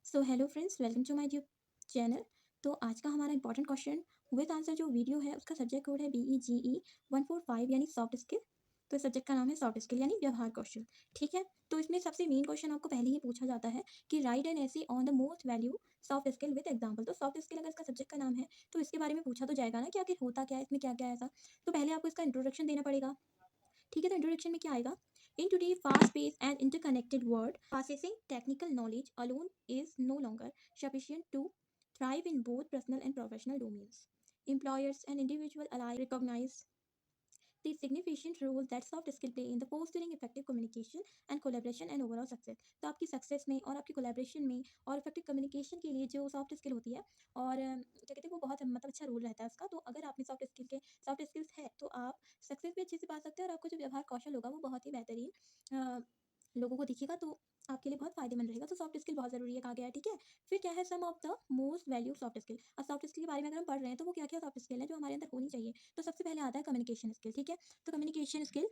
So hello friends, welcome to my YouTube channel. तो आज का हमारा इंपॉर्टेंट क्वेश्चन विद आंसर जो वीडियो है उसका सब्जेक्ट कोड है BEGE 145 यानी सॉफ्ट स्किल। तो इस सब्जेक्ट का नाम है सॉफ्ट स्किल यानी व्यवहार कौशल। ठीक है, तो इसमें सबसे मेन क्वेश्चन आपको पहले ही पूछा जाता है कि राइट एन ऐसे on the most value soft skill with example. तो सॉफ्ट स्किल अगर इसका सब्जेक्ट का नाम है तो इसके बारे में पूछा तो जाएगा ना कि आखिर होता क्या है, इसमें क्या क्या है ऐसा। तो पहले आपको इसका इंट्रोडक्शन देना पड़ेगा। ठीक है, तो इंट्रोडक्शन में क्या आएगा? In today fast pace and interconnected world possessing technical knowledge alone is no longer sufficient to thrive in both personal and professional domains. Employers and individuals alike recognize the significant role that soft skill play in the fostering effective communication and collaboration and overall success। तो आपकी success में और आपकी collaboration में और effective communication के लिए जो सॉफ्ट स्किल होती है और क्या कहते हैं वो बहुत मतलब अच्छा रोल रहता है उसका। तो अगर आप में सॉफ्ट स्किल्स है तो आप सक्सेस भी अच्छे से पा सकते हैं और आपका जो व्यवहार कौशल होगा वो बहुत ही बेहतरीन लोगों को दिखेगा। तो आपके लिए बहुत फायदेमंद रहेगा। तो सॉफ्ट स्किल बहुत ज़रूरी है, कहा गया है। ठीक है, फिर क्या है some of the most value soft skill. अब सॉफ्ट स्किल के बारे में अगर हम पढ़ रहे हैं तो वो क्या क्या सॉफ्ट स्किल है जो हमारे अंदर होनी चाहिए। तो सबसे पहले आता है कम्युनिकेशन स्किल। ठीक है, तो कम्युनिकेशन स्किल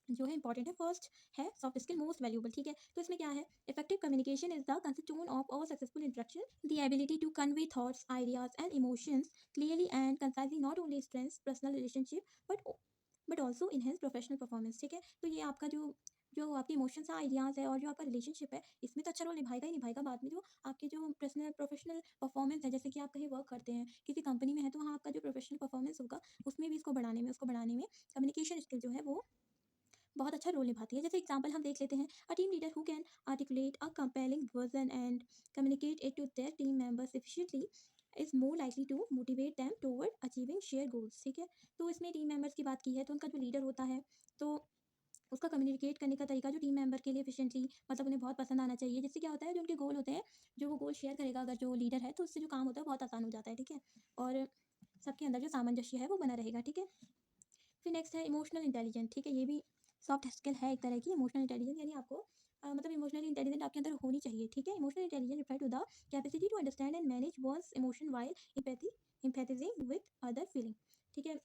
जो है इंपॉर्टेंट है। फर्स्ट है सॉफ्ट स्किल मोस्ट वैल्यूबल। ठीक है, तो इसमें क्या है? Effective communication is the constituent of all successful interaction. The ability to convey thoughts ideas and emotions clearly and concisely not only strengths personal relationship but also enhance professional performance. ठीक है, तो ये आपका जो जो आपके इमोशंस है, ideas है और जो आपका रिलेशनशिप है इसमें तो अच्छा रोल निभाएगा ही निभाएगा। बाद में जो आपके जो पर्सनल प्रोफेशनल परफॉर्मेंस है, जैसे कि आप कहीं वर्क करते हैं किसी कंपनी में है तो वहाँ आपका जो प्रोफेशनल परफॉर्मेंस होगा उसमें भी उसको बढ़ाने में कम्युनिकेशन स्किल जो है वो बहुत अच्छा रोल निभाती है। जैसे एग्जांपल हम देख लेते हैं, a team leader who can articulate a compelling version and communicate it to their team members efficiently is more likely to motivate them toward achieving share goals. ठीक है, तो इसमें टीम मेंबर्स की बात की है तो उनका जो लीडर होता है तो उसका कम्युनिकेट करने का तरीका जो टीम मेंबर के लिए एफिशिएंटली मतलब उन्हें बहुत पसंद आना चाहिए। जिससे क्या होता है, जो उनके गोल होते हैं जो वो गोल शेयर करेगा अगर जो लीडर है तो उससे जो काम होता है बहुत आसान हो जाता है। ठीक है, और सबके अंदर जो सामंजस्य है वो बना रहेगा। ठीक है, फिर नेक्स्ट है इमोशनल इंटेलिजेंस। ठीक है, ये भी सॉफ्ट स्किल है एक तरह की। इमोशनल इंटेलिजेंस यानी आपको मतलब इमोशनली इंटेलिजेंट आपके अंदर होनी चाहिए। ठीक है, emotional intelligence refer to the capacity to understand and manage one's emotion while empathising with other feeling. ठीक है,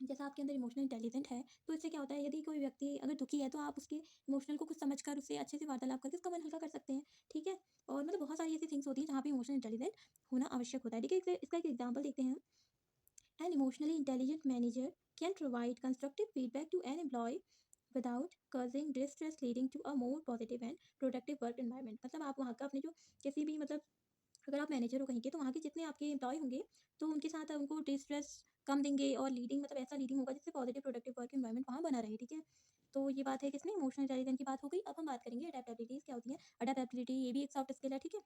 जैसा आपके अंदर इमोशनल इंटेलिजेंट है तो इससे क्या होता है, यदि कोई व्यक्ति अगर दुखी है तो आप उसके इमोशनल को कुछ समझकर उससे अच्छे से वार्तालाप करके उसका मन हल्का कर सकते हैं। ठीक है, और मतलब बहुत सारी ऐसी थिंग्स होती हैं जहाँ पे इमोशनल इंटेलिजेंट होना आवश्यक होता है। ठीक है, इसका एक एग्जाम्पल देखते हैं। An emotionally intelligent manager can provide constructive feedback to an employee without causing distress, leading to a more positive and productive work environment। मतलब आप वहाँ का अपने जो किसी भी मतलब अगर आप मैनेजर हो कहीं के तो वहाँ के जितने आपके एम्प्लॉय होंगे तो उनके साथ उनको डिस्ट्रेस कम देंगे और लीडिंग मतलब ऐसा लीडिंग होगा जिससे पॉजिटिव प्रोडक्टिव वर्क एनवायरनमेंट वहाँ बना रहे। ठीक है, तो ये बात है किसमें, इमोशनल इंटेलिजेंस की बात हो गई। अब हम बात करेंगे अडेप्टेबिलिटीज क्या होती है। अडेप्टेबिलिटी ये भी एक सॉफ्ट स्किल है। ठीक है,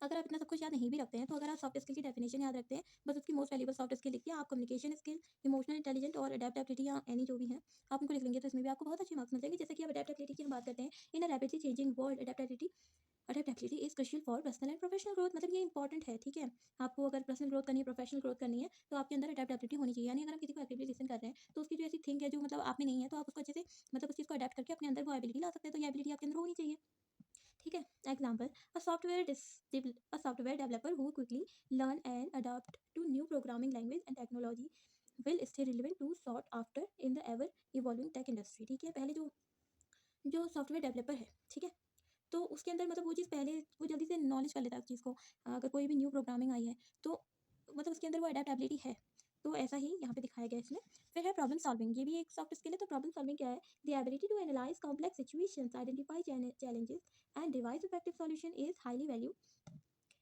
अगर आप इतना सब कुछ याद नहीं भी रखते हैं तो अगर आप सॉफ्ट स्किल की डेफिनेशन याद रखते हैं, बस उसकी मोस्ट वैल्यूबल सॉफ्ट स्किल लिखिए। आप कम्युनिकेशन स्किल, इमोशनल इंटेलिजेंट और अडेप्टेबिलिटी या एनी जो भी है आप उनको लिख लेंगे तो इसमें भी आपको बहुत अच्छे मार्क्स मिल जाएंगे। जैसे कि अब अडेप्टेबिलिटी की हम बात करते हैं, in a rapidly changing world adaptability is crucial for personal and professional growth. मतलब ये इंपॉर्टेंट है। ठीक है, आपको अगर पर्सनल ग्रोथ करनी है, प्रोफेशनल ग्रोथ करनी है तो आपके अंदर अडेप्टेबिलिटी होनी चाहिए। यानी अगर हम किसी को एक्टिवली लिसन कर रहे हैं तो उसकी जो ऐसी थिंक है जो मतलब आप में नहीं है तो आप उसको अच्छे से मतलब उस चीज़ को अडेप्ट करके अपने अंदर वो एबिलिटी ला सकते हैं। तो ये एबिलिटी आपके अंदर होनी चाहिए। ठीक है, example, a software developer who quickly learn and adopt to new programming language and technology will stay relevant to sought after in the ever evolving tech industry. ठीक है, पहले जो जो सॉफ्टवेयर डेवलपर है, ठीक है, तो उसके अंदर मतलब वो चीज़ पहले वो जल्दी से नॉलेज कर लेता है उस चीज़ को। अगर कोई भी न्यू प्रोग्रामिंग आई है तो मतलब उसके अंदर वो अडेप्टेबिलिटी है। तो ऐसा ही यहाँ पे दिखाया गया है इसमें। फिर है प्रॉब्लम सॉल्विंग, ये भी एक सॉफ्ट स्किल है। तो प्रॉब्लम सॉल्विंग क्या है? The ability to analyse complex situations, identify challenges and devise effective solution is highly value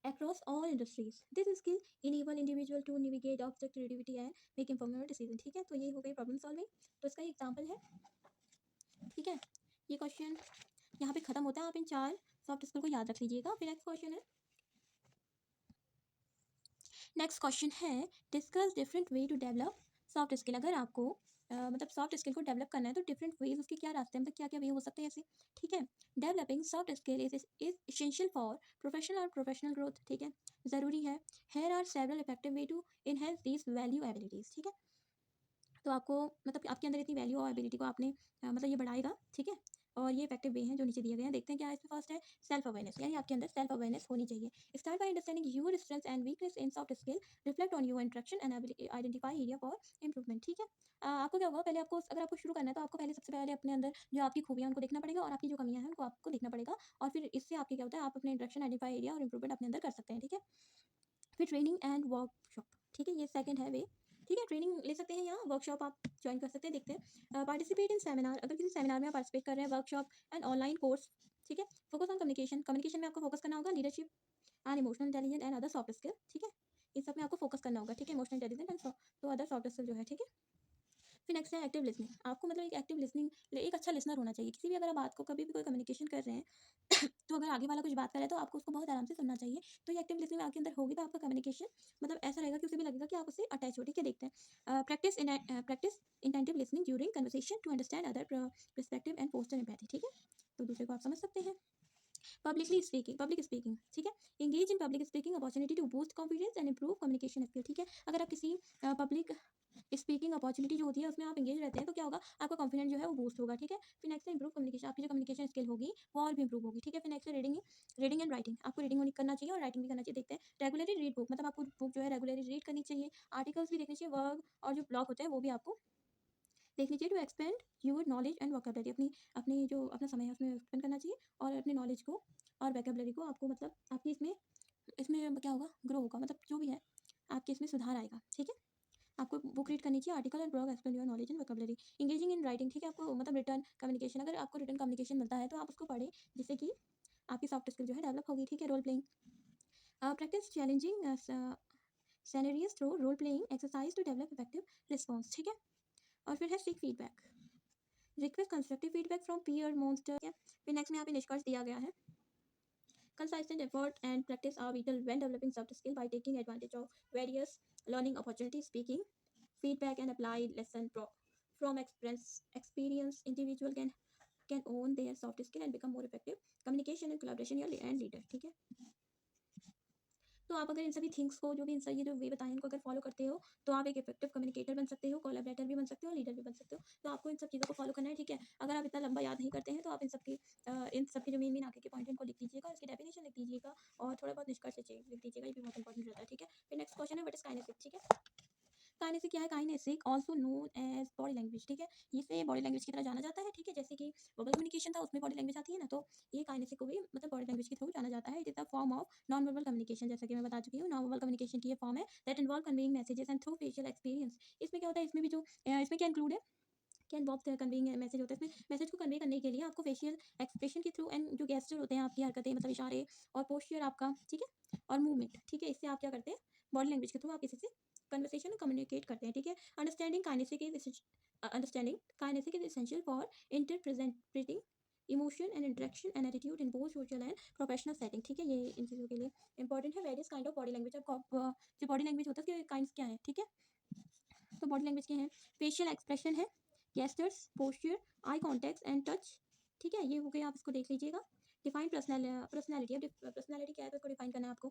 across all industries. This skill enable individual to navigate object creativity and make informed decision। ठीक है, तो ये हो गई problem solving. तो इसका example है। ठीक है, ये क्वेश्चन यहाँ पे खत्म होता है। आप इन चार सॉफ्ट स्किल को याद रख लीजिएगा। फिर नेक्स्ट क्वेश्चन है discuss different way to develop soft skill. अगर आपको मतलब सॉफ्ट स्किल को डेवलप करना है तो डिफरेंट वेज उसके क्या रास्ते हैं, मतलब क्या क्या वे हो सकते हैं ऐसे। ठीक है, developing soft skill is essential for professional growth. ठीक है, ज़रूरी है। Here are several effective way to enhance these value abilities. ठीक है, तो आपको मतलब आपके अंदर इतनी वैल्यू और एबिलिटी को आपने मतलब ये बढ़ाएगा। ठीक है, और ये इफेक्टिव वे हैं जो नीचे दिए गए हैं। देखते हैं क्या है इसमें। फर्स्ट है सेल्फ अवेयरनेस, यानी आपके अंदर सेल्फ अवेयरनेस होनी चाहिए। Start by understanding your strengths and weakness in soft skill, reflect on your interaction and identify area for improvement. ठीक है, आपको क्या होगा, पहले आपको अगर आपको शुरू करना है तो आपको पहले सबसे पहले अपने अंदर जो आपकी खूबियां उनको देखना पड़ेगा और आपकी जो कमियां हैं उनको आपको देखना पड़ेगा। और फिर इससे आपके क्या होता है, आप अपने इंटरेक्शन आइडेंटिफाई एरिया और इंप्रूवमेंट अपने अंदर कर सकते हैं। ठीक है, फिर ट्रेनिंग एंड वर्कशॉप। ठीक है, ये सेकंड है वे। ठीक है, ट्रेनिंग ले सकते हैं या वर्कशॉप आप ज्वाइन कर सकते हैं। देखते हैं पार्टिसिपेट इन सेमिनार, अगर किसी सेमिनार में आप पार्टिसिपेट कर रहे हैं, वर्कशॉप एंड ऑनलाइन कोर्स। ठीक है, फोकस ऑन कम्युनिकेशन, कम्युनिकेशन में आपको फोकस करना होगा, leadership and emotional intelligence and other soft skill. ठीक है, इन सब में आपको फोकस करना होगा। ठीक है, इमोशनल इंटेलिजेंस एंड तो अदर सॉफ्ट स्किल जो है। ठीक है, फिर नेक्स्ट है एक्टिव लिसनिंग। आपको मतलब एक एक्टिव लिसनिंग, एक अच्छा लिसनर होना चाहिए। किसी भी अगर आप बात को कभी भी कोई कम्युनिकेशन कर रहे हैं तो अगर आगे वाला कुछ बात कर रहा है तो आपको उसको बहुत आराम से सुनना चाहिए। तो ये एक्टिव लिसनिंग आपके अंदर होगी तो आपका कम्युनिकेशन मतलब ऐसा रहेगा कि उसे भी लगेगा कि आप उससे अटैच हो। ठीक है, देखते हैं practice attentive listening during conversation to understand other perspective and foster empathy. ठीक है, तो दूसरे को आप समझ सकते हैं। Public speaking. ठीक है, engage in public speaking opportunity to boost confidence and improve communication skill. ठीक है, अगर आप किसी पब्लिक स्पीकिंग अपॉर्चुनिटी जो होती है उसमें आप एंगेज रहते हैं तो क्या होगा, आपका कॉन्फिडेंस जो है वो बूस्ट होगा। ठीक है, फिर नेक्स्ट है इंप्रूव कम्युनिकेशन, आपकी जो कम्युनिकेशन स्किल होगी वो और भी इंप्रूव होगी। ठीक है, फिर नेक्स्ट है रीडिंग एंड राइटिंग, आपको रीडिंग करना चाहिए और राइटिंग भी करना चाहिए। देखते हैं रेगुलरली रीड बुक, मतलब आपको बुक जो है रेगुलरली रीड करनी चाहिए। आर्टिकल्स भी देखने चाहिए, वर्क और जो ब्लॉग होते हैं वो भी आपको देख लीजिए। To expand your knowledge and vocabulary, अपनी अपनी जो अपना समय है उसमें एक्सपेंड करना चाहिए और अपनी नॉलेज को और वोकेबलरी को आपको मतलब आपकी इसमें इसमें क्या होगा, ग्रो होगा, मतलब जो भी है आपके इसमें सुधार आएगा। ठीक है, आपको बुक रीड करनी चाहिए, article and blog expand your knowledge and vocabulary. Engaging in writing. ठीक है, आपको मतलब रिटर्न कम्युनिकेशन, अगर आपको रिटर्न कम्युनिकेशन मिलता है तो आप उसको पढ़ें जिससे कि आपकी सॉफ्ट स्किल जो है डेवलप होगी। ठीक है, role playing, practice challenging scenarios through role playing exercise to develop effective response. ठीक है, और फिर है seek feedback, request constructive feedback from peer mentors. फिर नेक्स्ट में यहाँ पे निष्कर्ष दिया गया है। Consistent effort and practice are vital when developing soft skill by taking advantage of various learning opportunities, speaking, feedback, and applied from experience. Individual can own their soft skill and become more effective communication and collaboration and leader. ठीक है, तो आप अगर इन सभी things को जो भी इन सभी जो वे बताएं इनको अगर फॉलो करते हो तो आप एक इफेक्टिव कम्युनिकेटर बन सकते हो, कोलैबोरेटर भी बन सकते हो और लीडर भी बन सकते हो। तो आपको इन सब चीज़ों को फॉलो करना है। ठीक है, अगर आप इतना लंबा याद नहीं करते हैं तो आप इन सब के जो मेन मेन आगे के पॉइंट इनको लिख लीजिएगा, इसकी डेफिनेशन लिख लीजिएगा और थोड़ा बहुत निष्कर्ष लिख दीजिएगा, ये भी बहुत इंपॉर्टेंट रहता है। ठीक है, फिर नेक्स्ट क्वेश्चन है व्हाट इज काइनेसिक। ठीक है, काइनेसिक क्या है, kinesics also known as body language. ठीक है, इसे बॉडी लैंग्वेज की तरह जाना जाता है। ठीक है, जैसे कि वर्बल कम्युनिकेशन था उसमें बॉडी लैंग्वेज आती है ना, तो ये काइनेसिक को भी मतलब बॉडी लैंग्वेज के थ्रू जाना जाता है। It is the form of non verbal communication, जैसे कि मैं बता चुकी हूँ नॉन वर्बल कम्युनिकेशन की ये फॉर्म है that involve conveying messages and through facial experience. इसमें क्या होता है, इसमें भी जो इसमें क्या इंक्लूड है, कैन बॉब कन्वेइंग मैसेज होता है। इसमें मैसेज को कन्वे करने के लिए आपको फेशियल एक्सप्रेशन के थ्रू एंड जो गेस्चर होते हैं आपकी हरकतें मतलब इशारे और पोस्चर आपका। ठीक है, और मूवमेंट। ठीक है, इससे आप क्या करते हैं, बॉडी लैंग्वेज के थ्रू आप किसी से कन्वर्सेशन कम्युनिकेट करते हैं। ठीक है, understanding kinesics is essential for interpreting emotion and interaction and attitude in both social and professional setting. ठीक है, ये इन चीज़ों के लिए इंपॉर्टेंट है। Various kind of body language, जो बॉडी लैंग्वेज होता है उसके काइंड्स क्या है। ठीक है, तो बॉडी लैंग्वेज के हैं, फेशियल एक्सप्रेशन है, gestures, posture, eye contact and touch. ठीक है, ये हो गया, आप इसको देख लीजिएगा। डिफाइन पर्सनैलिटी, अब पर्सनैलिटी क्या है तो इसको डिफाइन करना है आपको।